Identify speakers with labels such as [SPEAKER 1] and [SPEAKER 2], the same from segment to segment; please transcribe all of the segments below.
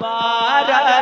[SPEAKER 1] 12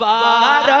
[SPEAKER 1] 12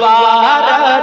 [SPEAKER 1] 12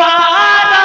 [SPEAKER 1] 12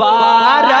[SPEAKER 1] 12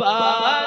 [SPEAKER 1] 12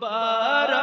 [SPEAKER 1] 12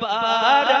[SPEAKER 1] 12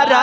[SPEAKER 1] 12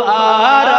[SPEAKER 1] 12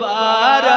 [SPEAKER 1] 12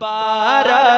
[SPEAKER 1] 12